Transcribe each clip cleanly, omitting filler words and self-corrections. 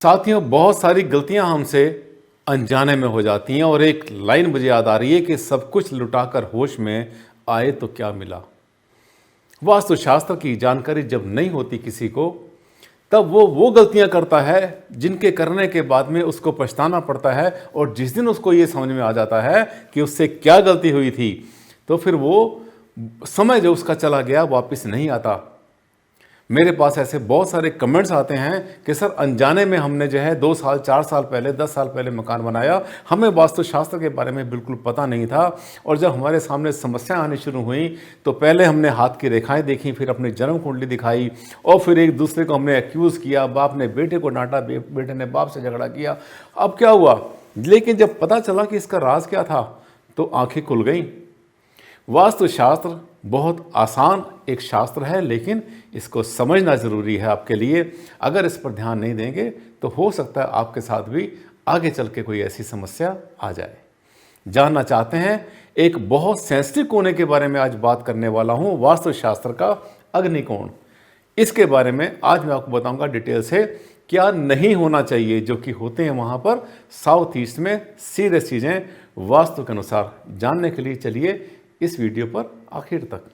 साथियों, बहुत सारी गलतियां हमसे अनजाने में हो जाती हैं और एक लाइन मुझे याद आ रही है कि सब कुछ लुटाकर होश में आए तो क्या मिला। वास्तुशास्त्र की जानकारी जब नहीं होती किसी को, तब वो गलतियां करता है जिनके करने के बाद में उसको पछताना पड़ता है। और जिस दिन उसको ये समझ में आ जाता है कि उससे क्या गलती हुई थी, तो फिर वो समय जो उसका चला गया वापस नहीं आता। मेरे पास ऐसे बहुत सारे कमेंट्स आते हैं कि सर, अनजाने में हमने जो है 2 साल 4 साल पहले 10 साल पहले मकान बनाया, हमें वास्तुशास्त्र के बारे में बिल्कुल पता नहीं था। और जब हमारे सामने समस्या आनी शुरू हुई तो पहले हमने हाथ की रेखाएं देखी, फिर अपनी जन्म कुंडली दिखाई और फिर एक दूसरे को हमने एक्यूज़ किया। बाप ने बेटे को डांटा, बेटे ने बाप से झगड़ा किया। अब क्या हुआ, लेकिन जब पता चला कि इसका राज क्या था तो आंखें खुल गई। वास्तुशास्त्र बहुत आसान एक शास्त्र है, लेकिन इसको समझना ज़रूरी है आपके लिए। अगर इस पर ध्यान नहीं देंगे तो हो सकता है आपके साथ भी आगे चल के कोई ऐसी समस्या आ जाए। जानना चाहते हैं, एक बहुत सेंसिटिव कोने के बारे में आज बात करने वाला हूँ, वास्तुशास्त्र का अग्निकोण। इसके बारे में आज मैं आपको बताऊंगा डिटेल से क्या नहीं होना चाहिए जो कि होते हैं वहाँ पर साउथ ईस्ट में। सीरियस चीज़ें वास्तु के अनुसार जानने के लिए चलिए इस वीडियो पर आखिर तक।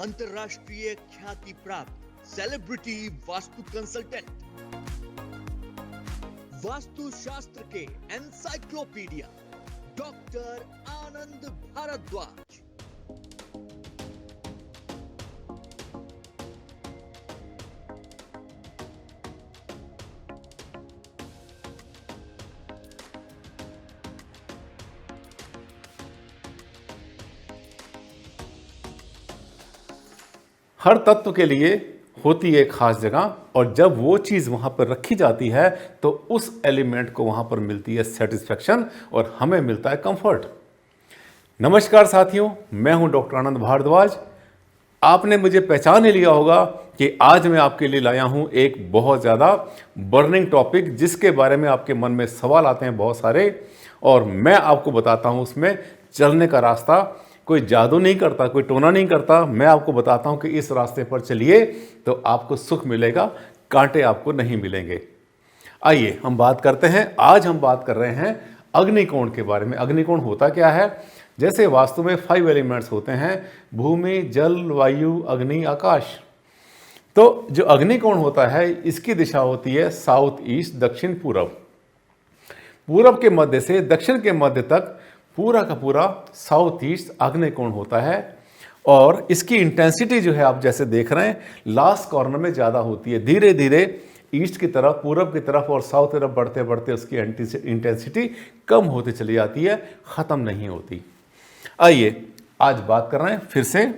अंतरराष्ट्रीय ख्याति प्राप्त सेलिब्रिटी वास्तु कंसल्टेंट, वास्तु शास्त्र के एनसाइक्लोपीडिया डॉक्टर आनंद भारद्वाज। हर तत्व के लिए होती है एक खास जगह, और जब वो चीज़ वहाँ पर रखी जाती है तो उस एलिमेंट को वहाँ पर मिलती है सेटिस्फैक्शन और हमें मिलता है कंफर्ट। नमस्कार साथियों, मैं हूँ डॉक्टर आनंद भारद्वाज। आपने मुझे पहचान ही लिया होगा कि आज मैं आपके लिए लाया हूँ एक बहुत ज़्यादा बर्निंग टॉपिक, जिसके बारे में आपके मन में सवाल आते हैं बहुत सारे, और मैं आपको बताता हूँ उसमें चलने का रास्ता। कोई जादू नहीं करता, कोई टोना नहीं करता, मैं आपको बताता हूं कि इस रास्ते पर चलिए तो आपको सुख मिलेगा, कांटे आपको नहीं मिलेंगे। आइए हम बात करते हैं। आज हम बात कर रहे हैं अग्निकोण के बारे में। अग्निकोण होता क्या है? जैसे वास्तु में 5 एलिमेंट्स होते हैं, भूमि, जल, वायु, अग्नि, आकाश। तो जो अग्निकोण होता है इसकी दिशा होती है साउथ ईस्ट, दक्षिण पूरब। पूरब के मध्य से दक्षिण के मध्य तक पूरा का पूरा साउथ ईस्ट अग्निकोण होता है। और इसकी इंटेंसिटी जो है आप जैसे देख रहे हैं, लास्ट कॉर्नर में ज़्यादा होती है। धीरे धीरे ईस्ट की तरफ, पूरब की तरफ और साउथ की तरफ बढ़ते बढ़ते उसकी इंटेंसिटी कम होती चली जाती है, ख़त्म नहीं होती। आइए आज बात कर रहे हैं फिर से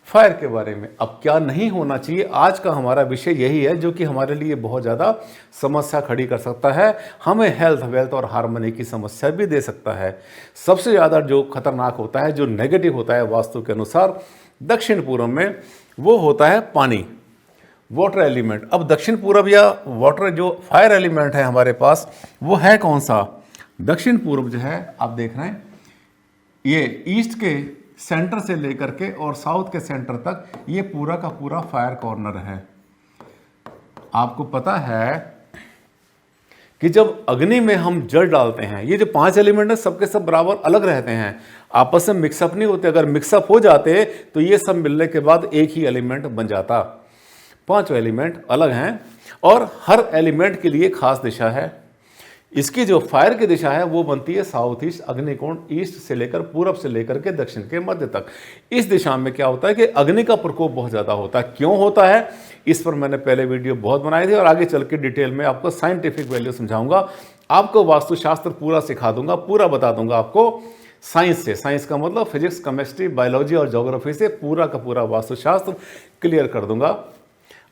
फायर के बारे में। अब क्या नहीं होना चाहिए, आज का हमारा विषय यही है जो कि हमारे लिए बहुत ज़्यादा समस्या खड़ी कर सकता है। हमें हेल्थ, वेल्थ और हार्मनी की समस्या भी दे सकता है। सबसे ज़्यादा जो खतरनाक होता है, जो नेगेटिव होता है वास्तु के अनुसार दक्षिण पूर्व में, वो होता है पानी, वाटर एलिमेंट। अब दक्षिण पूर्व या वाटर जो फायर एलिमेंट है हमारे पास, वो है कौन सा? दक्षिण पूर्व जो है आप देख रहे हैं, ये ईस्ट के सेंटर से लेकर के और साउथ के सेंटर तक ये पूरा का पूरा फायर कॉर्नर है। आपको पता है कि जब अग्नि में हम जल डालते हैं, ये जो 5 एलिमेंट है सबके सब बराबर अलग रहते हैं, आपस में मिक्सअप नहीं होते। अगर मिक्सअप हो जाते तो ये सब मिलने के बाद एक ही एलिमेंट बन जाता। 5 एलिमेंट अलग हैं और हर एलिमेंट के लिए खास दिशा है। इसकी जो फायर की दिशा है वो बनती है साउथ ईस्ट अग्निकोण, ईस्ट से लेकर पूरब से लेकर के दक्षिण के मध्य तक। इस दिशा में क्या होता है कि अग्नि का प्रकोप बहुत ज़्यादा होता है। क्यों होता है, इस पर मैंने पहले वीडियो बहुत बनाई थी और आगे चल के डिटेल में आपको साइंटिफिक वैल्यू समझाऊंगा। आपको वास्तुशास्त्र पूरा सिखा दूंगा, पूरा बता दूंगा आपको साइंस से। साइंस का मतलब फिजिक्स, केमिस्ट्री, बायोलॉजी और ज्योग्राफी से पूरा का पूरा वास्तुशास्त्र क्लियर कर दूंगा।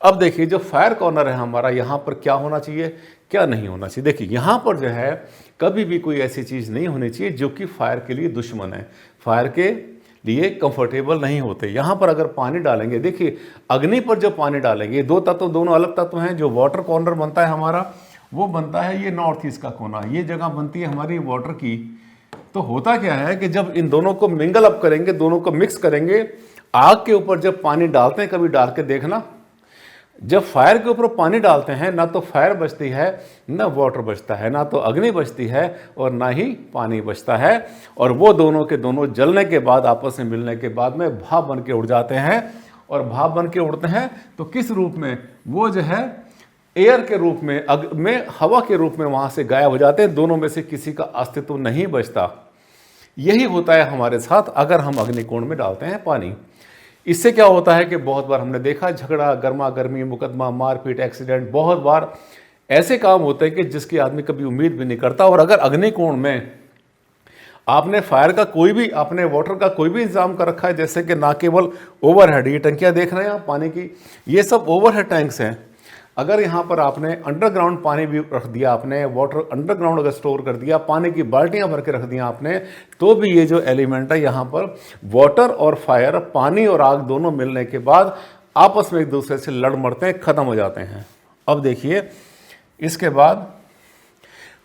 अब देखिए, जो फायर कॉर्नर है हमारा, यहाँ पर क्या होना चाहिए, क्या नहीं होना चाहिए। देखिए यहाँ पर जो है कभी भी कोई ऐसी चीज़ नहीं होनी चाहिए जो कि फायर के लिए दुश्मन है, फायर के लिए कंफर्टेबल नहीं होते। यहाँ पर अगर पानी डालेंगे, देखिए अग्नि पर जब पानी डालेंगे, 2 तत्व, दोनों अलग तत्व हैं। जो वाटर कॉर्नर बनता है हमारा, वो बनता है ये नॉर्थ ईस्ट का कोना, ये जगह बनती है हमारी वाटर की। तो होता क्या है कि जब इन दोनों को मिंगल अप करेंगे, दोनों को मिक्स करेंगे, आग के ऊपर जब पानी डालते हैं, कभी डाल के देखना, जब फायर के ऊपर पानी डालते हैं ना तो फायर बचती है, ना वाटर बचता है, ना तो अग्नि बचती है और ना ही पानी बचता है। और वो दोनों के दोनों जलने के बाद, आपस में मिलने के बाद में भाप बन के उड़ जाते हैं। और भाप बन के उड़ते हैं तो किस रूप में? वो जो है एयर के रूप में, हवा के रूप में वहां से गायब हो जाते हैं। दोनों में से किसी का अस्तित्व नहीं बचता। यही होता है हमारे साथ अगर हम अग्निकुंड में डालते हैं पानी। इससे क्या होता है कि बहुत बार हमने देखा झगड़ा, गर्मा गर्मी, मुकदमा, मारपीट, एक्सीडेंट, बहुत बार ऐसे काम होते हैं कि जिसकी आदमी कभी उम्मीद भी नहीं करता। और अगर अग्निकुंड में आपने फायर का कोई भी, आपने वाटर का कोई भी इंतजाम कर रखा है, जैसे कि ना केवल ओवरहेड, ये टंकियां देख रहे हैं आप पानी की, ये सब ओवरहेड टैंक्स हैं। अगर यहाँ पर आपने अंडरग्राउंड पानी भी रख दिया, आपने वाटर अंडरग्राउंड अगर स्टोर कर दिया, पानी की बाल्टियां भर के रख दिया आपने, तो भी ये जो एलिमेंट है यहाँ पर वाटर और फायर, पानी और आग दोनों मिलने के बाद आपस में एक दूसरे से लड़ मरते हैं, खत्म हो जाते हैं। अब देखिए, इसके बाद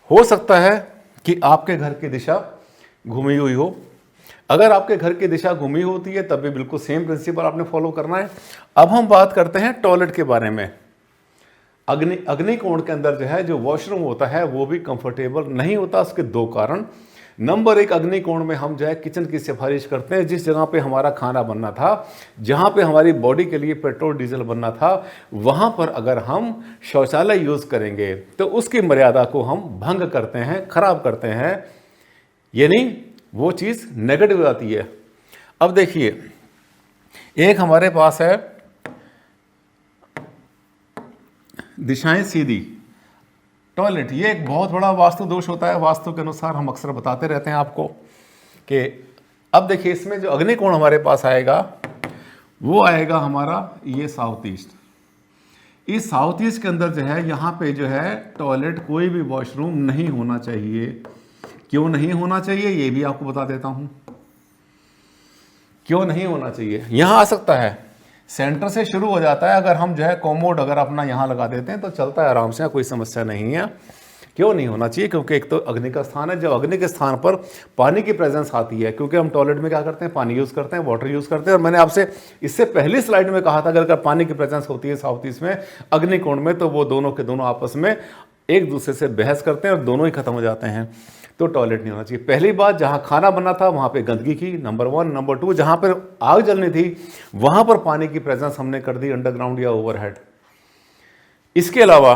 हो सकता है कि आपके घर की दिशा घूमी हुई हो। अगर आपके घर की दिशा घूमी होती है तब भी बिल्कुल सेम प्रिंसिपल आपने फॉलो करना है। अब हम बात करते हैं टॉयलेट के बारे में। अग्निकुंड के अंदर जो है, जो वॉशरूम होता है वो भी कंफर्टेबल नहीं होता। उसके दो कारण। नंबर एक, अग्निकुंड में हम जो है किचन की सिफारिश करते हैं। जिस जगह पे हमारा खाना बनना था, जहाँ पे हमारी बॉडी के लिए पेट्रोल डीजल बनना था, वहाँ पर अगर हम शौचालय यूज़ करेंगे तो उसकी मर्यादा को हम भंग करते हैं, खराब करते हैं, यानी वो चीज़ नेगेटिव आती है। अब देखिए, एक हमारे पास है दिशाएं सीधी टॉयलेट। ये एक बहुत बड़ा वास्तु दोष होता है। वास्तु के अनुसार हम अक्सर बताते रहते हैं आपको कि अब देखिए, इसमें जो अग्निकोण हमारे पास आएगा वो आएगा हमारा ये साउथ ईस्ट। इस साउथ ईस्ट के अंदर जो है, यहाँ पे जो है टॉयलेट, कोई भी वॉशरूम नहीं होना चाहिए। क्यों नहीं होना चाहिए ये भी आपको बता देता हूं। क्यों नहीं होना चाहिए? यहां आ सकता है, सेंटर से शुरू हो जाता है। अगर हम जो है कोमोड अगर अपना यहां लगा देते हैं तो चलता है आराम से, कोई समस्या नहीं है। क्यों नहीं होना चाहिए? क्योंकि एक तो अग्नि का स्थान है। जब अग्नि के स्थान पर पानी की प्रेजेंस आती है, क्योंकि हम टॉयलेट में क्या करते हैं, पानी यूज करते हैं, वाटर यूज करते हैं। और मैंने आपसे इससे पहली स्लाइड में कहा था अगर पानी की प्रेजेंस होती है साउथ ईस्ट में, अग्निकुंड में, तो वो दोनों के दोनों आपस में एक दूसरे से बहस करते हैं और दोनों ही खत्म हो जाते हैं। तो टॉयलेट नहीं होना चाहिए। पहली बात, जहां खाना बनना था वहां पे गंदगी की, नंबर 1। नंबर 2, जहां पर आग जलनी थी वहां पर पानी की प्रेजेंस हमने कर दी अंडरग्राउंड या ओवरहेड। इसके अलावा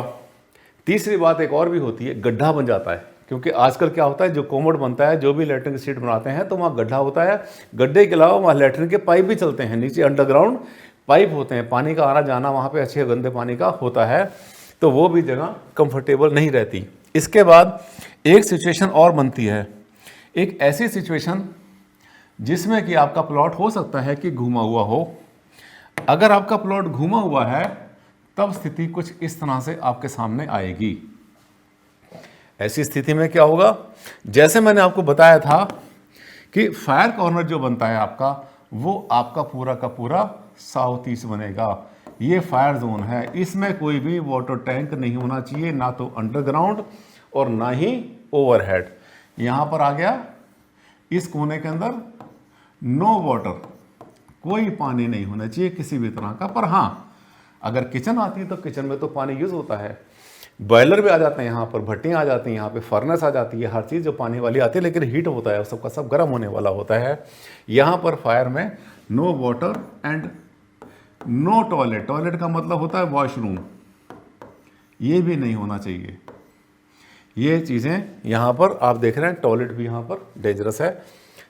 तीसरी बात एक और भी होती है, गड्ढा बन जाता है। क्योंकि आजकल क्या होता है, जो कोमोड बनता है, जो भी लेटरिन की सीट बनाते हैं, तो वहाँ गड्ढा होता है। गड्ढे के अलावा वहाँ लेटरिन के पाइप भी चलते हैं, नीचे अंडरग्राउंड पाइप होते हैं, पानी का आना जाना वहाँ पे अच्छे गंदे पानी का होता है। तो वो भी जगह कंफर्टेबल नहीं रहती। इसके बाद एक सिचुएशन और बनती है, एक ऐसी सिचुएशन जिसमें कि आपका प्लॉट हो सकता है कि घूमा हुआ हो। अगर आपका प्लॉट घूमा हुआ है तब स्थिति कुछ इस तरह से आपके सामने आएगी। ऐसी स्थिति में क्या होगा, जैसे मैंने आपको बताया था कि फायर कॉर्नर जो बनता है आपका, वो आपका पूरा का पूरा साउथ ईस्ट बनेगा। ये फायर जोन है, इसमें कोई भी वाटर टैंक नहीं होना चाहिए, ना तो अंडरग्राउंड और ना ही ओवरहेड। यहां पर आ गया इस कोने के अंदर नो वाटर, कोई पानी नहीं होना चाहिए किसी भी तरह का। पर हाँ, अगर किचन आती है तो किचन में तो पानी यूज होता है, बॉयलर भी आ जाते हैं, यहाँ पर भट्टियाँ आ जाती हैं, यहाँ पे फर्नेस आ जाती है, हर चीज़ जो पानी वाली आती है, लेकिन हीट होता है, सबका सब गर्म होने वाला होता है। यहाँ पर फायर में no water and no toilet. Toilet का मतलब होता है वॉशरूम, ये भी नहीं होना चाहिए। ये चीज़ें यहाँ पर आप देख रहे हैं, टॉयलेट भी यहाँ पर डेंजरस है।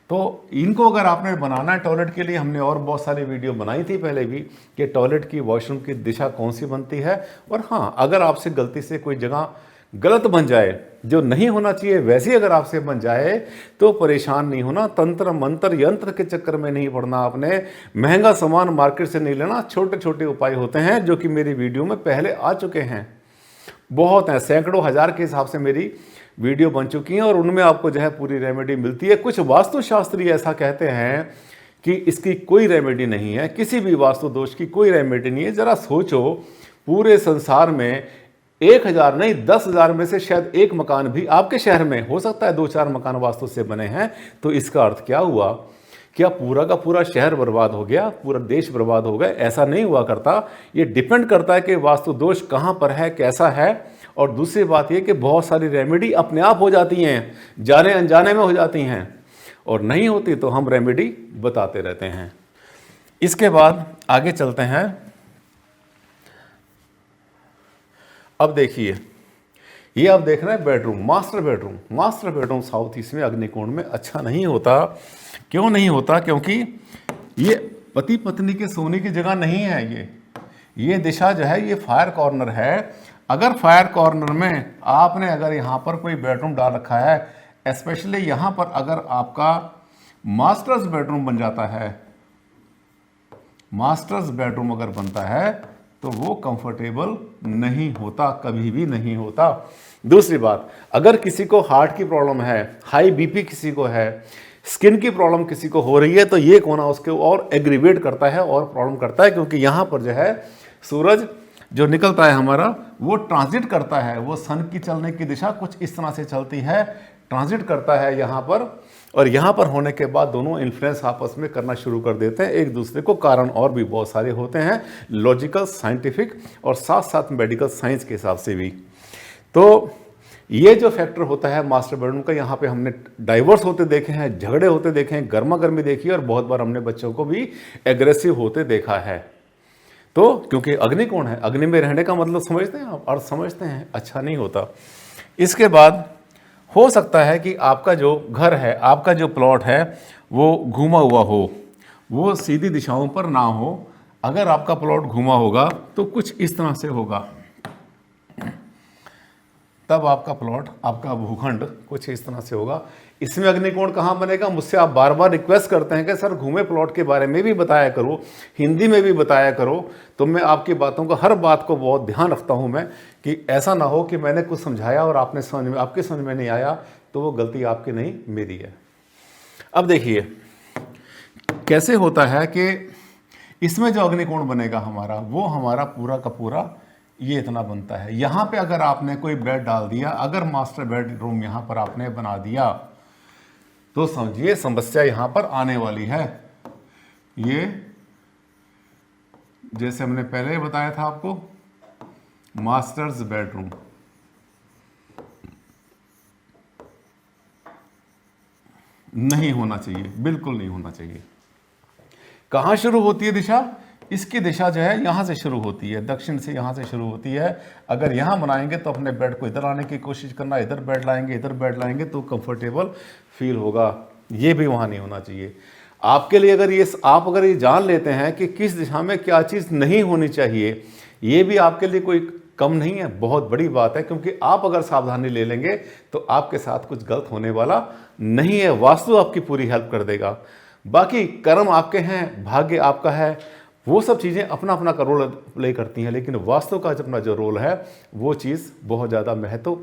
तो इनको अगर आपने बनाना है टॉयलेट के लिए, हमने और बहुत सारी वीडियो बनाई थी पहले भी कि टॉयलेट की, वॉशरूम की दिशा कौन सी बनती है। और हाँ, अगर आपसे गलती से कोई जगह गलत बन जाए, जो नहीं होना चाहिए वैसे अगर आपसे बन जाए, तो परेशान नहीं होना। तंत्र मंत्र यंत्र के चक्कर में नहीं पड़ना आपने, महंगा सामान मार्केट से नहीं लेना। छोटे छोटे उपाय होते हैं जो कि मेरी वीडियो में पहले आ चुके हैं, बहुत हैं, सैकड़ों हजार के हिसाब से मेरी वीडियो बन चुकी हैं और उनमें आपको जो है पूरी रेमेडी मिलती है। कुछ वास्तुशास्त्री ऐसा कहते हैं कि इसकी कोई रेमेडी नहीं है, किसी भी वास्तु दोष की कोई रेमेडी नहीं है। जरा सोचो, पूरे संसार में 1000 नहीं 10,000 में से शायद एक मकान भी आपके शहर में हो सकता है, 2-4 मकान वास्तु से बने हैं। तो इसका अर्थ क्या हुआ क्या पूरा का पूरा शहर बर्बाद हो गया, पूरा देश बर्बाद हो गया? ऐसा नहीं हुआ करता। ये डिपेंड करता है कि वास्तु दोष कहाँ पर है, कैसा है। और दूसरी बात ये कि बहुत सारी रेमेडी अपने आप हो जाती हैं, जाने अनजाने में हो जाती हैं, और नहीं होती तो हम रेमेडी बताते रहते हैं। इसके बाद आगे चलते हैं। अब देखिए, ये आप देख रहे हैं bedroom, master bedroom. Master bedroom south east में अग्निकोण में अच्छा नहीं होता। क्यों नहीं होता? क्योंकि ये पति पत्नी के सोने की जगह नहीं है। ये दिशा जो है ये फायर कॉर्नर है। अगर फायर कॉर्नर में आपने अगर यहाँ पर कोई बेडरूम डाल रखा है, स्पेशली यहाँ पर अगर आपका मास्टर्स बेडरूम बन जाता है, मास्टर्स बेडरूम अगर बनता है तो वो कंफर्टेबल नहीं होता, कभी भी नहीं होता। दूसरी बात, अगर किसी को हार्ट की प्रॉब्लम है, हाई बीपी किसी को है, स्किन की प्रॉब्लम किसी को हो रही है, तो ये कोना उसके और एग्रीवेट करता है और प्रॉब्लम करता है, क्योंकि यहाँ पर जो है सूरज जो निकलता है हमारा वो ट्रांजिट करता है। वो सन की चलने की दिशा कुछ इस तरह से चलती है, ट्रांजिट करता है यहाँ पर, और यहाँ पर होने के बाद दोनों इन्फ्लुएंस आपस में करना शुरू कर देते हैं एक दूसरे को। कारण और भी बहुत सारे होते हैं, लॉजिकल, साइंटिफिक और साथ साथ मेडिकल साइंस के हिसाब से भी। तो ये जो फैक्टर होता है मास्टर बेडरूम का, यहाँ पे हमने डाइवोर्स होते देखे हैं, झगड़े होते देखे हैं, गर्मा गर्मी देखी है, और बहुत बार हमने बच्चों को भी एग्रेसिव होते देखा है। तो क्योंकि अग्नि कोण है, अग्नि में रहने का मतलब समझते हैं आप, अर्थ समझते हैं, अच्छा नहीं होता। इसके बाद हो सकता है कि आपका जो घर है, आपका जो प्लॉट है वो घूमा हुआ हो, वो सीधी दिशाओं पर ना हो। अगर आपका प्लॉट घूमा होगा तो कुछ इस तरह से होगा, तब आपका प्लॉट, आपका भूखंड कुछ इस तरह से होगा। इसमें अग्निकोण कहाँ बनेगा? मुझसे आप बार बार रिक्वेस्ट करते हैं कि सर घूमे प्लॉट के बारे में भी बताया करो, हिंदी में भी बताया करो। तो मैं आपकी बातों को, हर बात को बहुत ध्यान रखता हूँ मैं, कि ऐसा ना हो कि मैंने कुछ समझाया और आपने समझ में, आपके समझ में नहीं आया, तो वो गलती आपकी नहीं, मेरी है। अब देखिए कैसे होता है कि इसमें जो अग्निकोण बनेगा हमारा, वो हमारा पूरा का पूरा ये इतना बनता है। यहाँ पे अगर आपने कोई बेड डाल दिया, अगर मास्टर बेडरूम यहाँ पर आपने बना दिया, तो समझिए समस्या यहाँ पर आने वाली है। ये जैसे हमने पहले बताया था आपको, मास्टर्स बेडरूम, नहीं होना चाहिए, बिल्कुल नहीं होना चाहिए। कहाँ शुरू होती है दिशा? इसकी दिशा जो है यहाँ से शुरू होती है, दक्षिण से यहाँ से शुरू होती है। अगर यहाँ बनाएंगे तो अपने बेड को इधर लाने की कोशिश करना, इधर बेड लाएंगे, इधर बेड लाएंगे तो कंफर्टेबल फील होगा। ये भी वहाँ नहीं होना चाहिए। आपके लिए अगर ये, आप अगर ये जान लेते हैं कि किस दिशा में क्या चीज़ नहीं होनी चाहिए, ये भी आपके लिए कोई कम नहीं है, बहुत बड़ी बात है। क्योंकि आप अगर सावधानी ले लेंगे तो आपके साथ कुछ गलत होने वाला नहीं है। वास्तु आपकी पूरी हेल्प कर देगा। बाकी कर्म आपके हैं, भाग्य आपका है, वो सब चीज़ें अपना अपना का रोल प्ले करती हैं, लेकिन वास्तु का अपना जो रोल है वो चीज़ बहुत ज़्यादा महत्व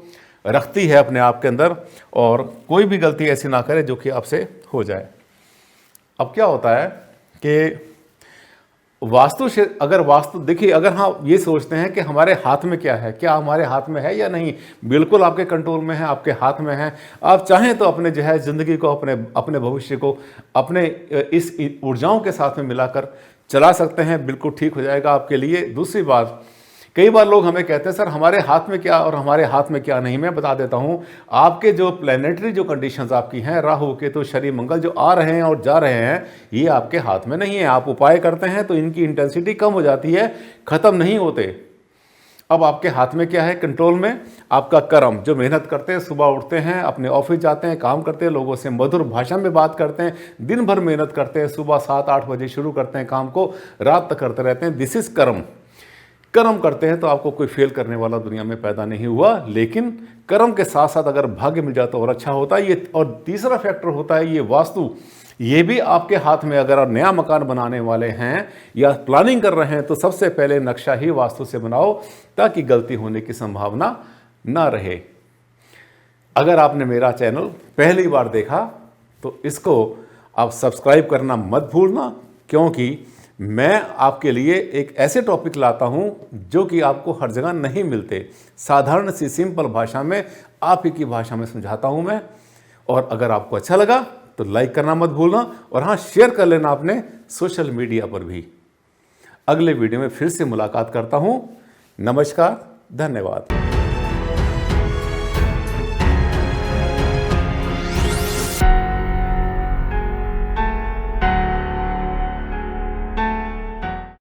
रखती है अपने आप के अंदर। और कोई भी गलती ऐसी ना करे जो कि आपसे हो जाए। अब क्या होता है कि वास्तु से, अगर वास्तु देखिए, अगर हाँ ये सोचते हैं कि हमारे हाथ में क्या है, क्या हमारे हाथ में है या नहीं, बिल्कुल आपके कंट्रोल में है, आपके हाथ में है। आप चाहें तो अपने जो है ज़िंदगी को, अपने भविष्य को अपने इस ऊर्जाओं के साथ में मिलाकर चला सकते हैं, बिल्कुल ठीक हो जाएगा आपके लिए। दूसरी बात, कई बार लोग हमें कहते हैं सर हमारे हाथ में क्या और हमारे हाथ में क्या नहीं। मैं बता देता हूं, आपके जो प्लैनेटरी जो कंडीशंस आपकी हैं, राहु केतु शनि मंगल जो आ रहे हैं और जा रहे हैं, ये आपके हाथ में नहीं है। आप उपाय करते हैं तो इनकी इंटेंसिटी कम हो जाती है, खत्म नहीं होते। अब आपके हाथ में क्या है? कंट्रोल में आपका कर्म, जो मेहनत करते हैं, सुबह उठते हैं, अपने ऑफिस जाते हैं, काम करते हैं, लोगों से मधुर भाषा में बात करते हैं, दिन भर मेहनत करते हैं, सुबह 7-8 बजे शुरू करते हैं काम को, रात तक करते रहते हैं। दिस इज कर्म। कर्म करते हैं तो आपको कोई फेल करने वाला दुनिया में पैदा नहीं हुआ, लेकिन कर्म के साथ साथ अगर भाग्य मिल जाता और अच्छा होता है ये। और तीसरा फैक्टर होता है ये वास्तु, ये भी आपके हाथ में। अगर आप नया मकान बनाने वाले हैं या प्लानिंग कर रहे हैं तो सबसे पहले नक्शा ही वास्तु से बनाओ, ताकि गलती होने की संभावना ना रहे। अगर आपने मेरा चैनल पहली बार देखा तो इसको आप सब्सक्राइब करना मत भूलना, क्योंकि मैं आपके लिए एक ऐसे टॉपिक लाता हूं जो कि आपको हर जगह नहीं मिलते। साधारण सी सिंपल भाषा में, आप ही की भाषा में समझाता हूं मैं। और अगर आपको अच्छा लगा तो लाइक करना मत भूलना, और हाँ, शेयर कर लेना अपने सोशल मीडिया पर भी। अगले वीडियो में फिर से मुलाकात करता हूं। नमस्कार, धन्यवाद।